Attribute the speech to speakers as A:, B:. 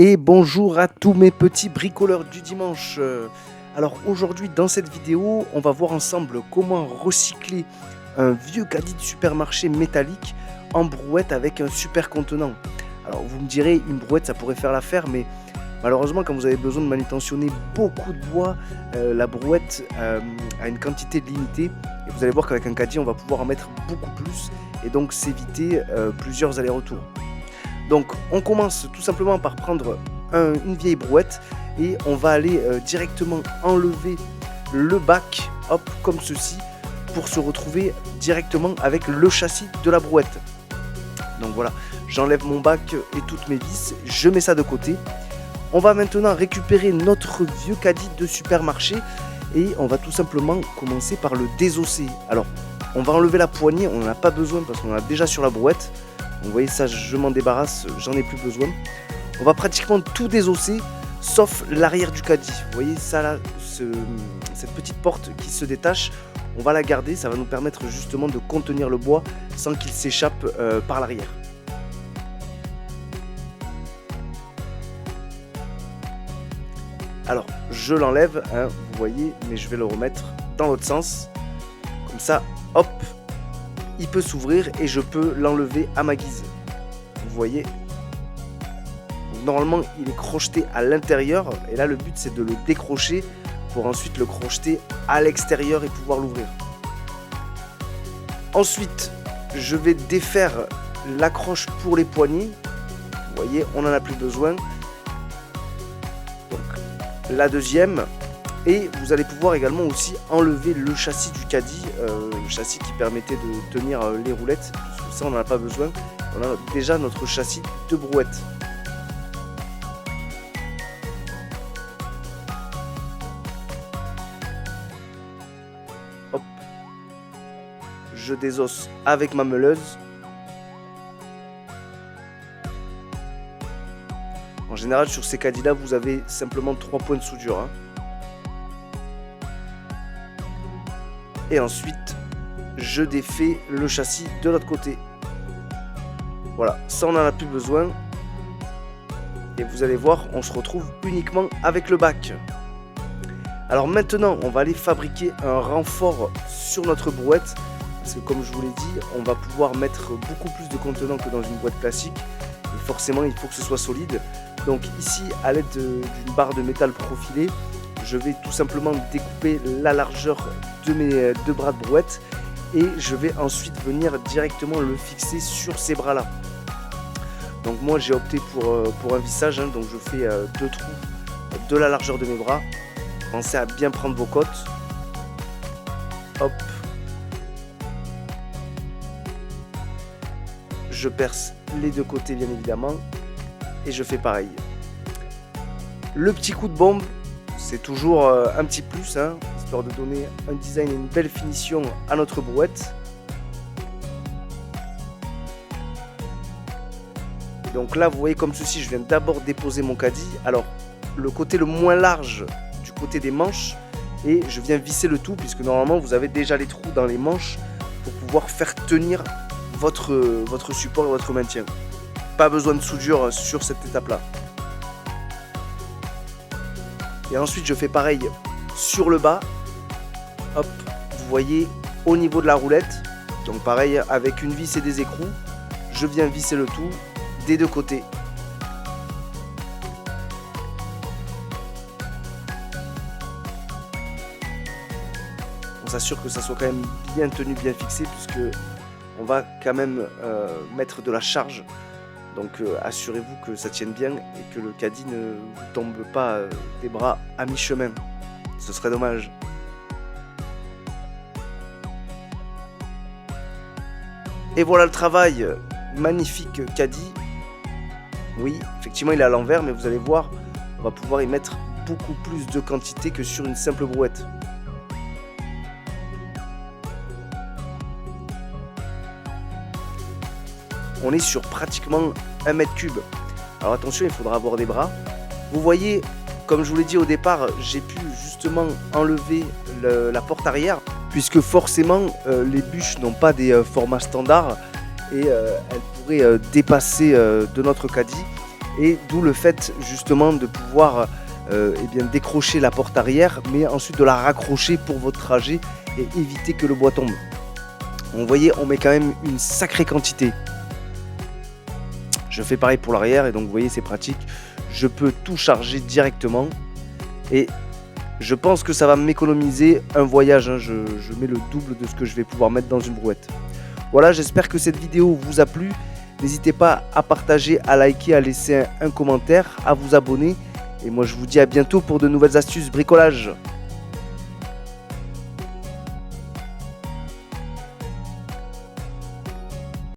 A: Et bonjour à tous mes petits bricoleurs du dimanche. Alors aujourd'hui dans cette vidéo, on va voir ensemble comment recycler un vieux caddie de supermarché métallique en brouette avec un super contenant. Alors vous me direz, une brouette ça pourrait faire l'affaire, mais malheureusement quand vous avez besoin de manutentionner beaucoup de bois, la brouette a une quantité limitée. Et vous allez voir qu'avec un caddie on va pouvoir en mettre beaucoup plus et donc s'éviter plusieurs allers-retours. Donc on commence tout simplement par prendre une vieille brouette et on va aller directement enlever le bac, hop, comme ceci, pour se retrouver directement avec le châssis de la brouette. Donc voilà, j'enlève mon bac et toutes mes vis, je mets ça de côté. On va maintenant récupérer notre vieux caddie de supermarché et on va tout simplement commencer par le désosser. Alors on va enlever la poignée, on n'en a pas besoin parce qu'on en a déjà sur la brouette. Vous voyez ça, je m'en débarrasse, j'en ai plus besoin. On va pratiquement tout désosser, sauf l'arrière du caddie. Vous voyez ça là, cette petite porte qui se détache, on va la garder, ça va nous permettre justement de contenir le bois sans qu'il s'échappe par l'arrière. Alors, je l'enlève, hein, vous voyez, mais je vais le remettre dans l'autre sens. Comme ça, hop, il peut s'ouvrir et je peux l'enlever à ma guise. Vous voyez. Donc, normalement, il est crocheté à l'intérieur et là, le but, c'est de le décrocher pour ensuite le crocheter à l'extérieur et pouvoir l'ouvrir. Ensuite, je vais défaire l'accroche pour les poignées. Vous voyez, on n'en a plus besoin. Donc, la deuxième. Et vous allez pouvoir également aussi enlever le châssis du caddie, le châssis qui permettait de tenir les roulettes, puisque ça on n'en a pas besoin, on a déjà notre châssis de brouette. Hop, je désosse avec ma meuleuse. En général sur ces caddies là vous avez simplement 3 points de soudure, hein. Et ensuite, je défais le châssis de l'autre côté. Voilà, ça on n'en a plus besoin. Et vous allez voir, on se retrouve uniquement avec le bac. Alors maintenant, on va aller fabriquer un renfort sur notre brouette. Parce que comme je vous l'ai dit, on va pouvoir mettre beaucoup plus de contenant que dans une boîte classique. Et forcément, il faut que ce soit solide. Donc ici, à l'aide d'une barre de métal profilée, je vais tout simplement découper la largeur de mes deux bras de brouette et je vais ensuite venir directement le fixer sur ces bras là. Donc moi j'ai opté pour un vissage, hein, donc je fais 2 trous de la largeur de mes bras. Pensez à bien prendre vos côtes. Hop. Je perce les deux côtés bien évidemment et je fais pareil. Le petit coup de bombe, c'est toujours un petit plus, hein, histoire de donner un design et une belle finition à notre brouette. Et donc là, vous voyez comme ceci, je viens d'abord déposer mon caddie. Alors, le côté le moins large du côté des manches, et je viens visser le tout, puisque normalement, vous avez déjà les trous dans les manches pour pouvoir faire tenir votre support et votre maintien. Pas besoin de soudure sur cette étape-là. Et ensuite je fais pareil sur le bas, hop, vous voyez au niveau de la roulette, donc pareil avec une vis et des écrous, je viens visser le tout des deux côtés. On s'assure que ça soit quand même bien tenu, bien fixé, puisque on va quand même mettre de la charge. Donc assurez-vous que ça tienne bien et que le caddie ne vous tombe pas des bras à mi-chemin. Ce serait dommage. Et voilà le travail. Magnifique caddie. Oui, effectivement il est à l'envers, mais vous allez voir, on va pouvoir y mettre beaucoup plus de quantité que sur une simple brouette. On est sur pratiquement 1 mètre cube. Alors attention, il faudra avoir des bras. Vous voyez, comme je vous l'ai dit au départ, j'ai pu justement enlever la porte arrière, puisque forcément les bûches n'ont pas des formats standards et elles pourraient dépasser de notre caddie. Et d'où le fait justement de pouvoir décrocher la porte arrière, mais ensuite de la raccrocher pour votre trajet et éviter que le bois tombe. Vous voyez, on met quand même une sacrée quantité. Je fais pareil pour l'arrière et donc vous voyez, c'est pratique. Je peux tout charger directement et je pense que ça va m'économiser un voyage. Je mets le double de ce que je vais pouvoir mettre dans une brouette. Voilà, j'espère que cette vidéo vous a plu. N'hésitez pas à partager, à liker, à laisser un commentaire, à vous abonner. Et moi, je vous dis à bientôt pour de nouvelles astuces bricolage.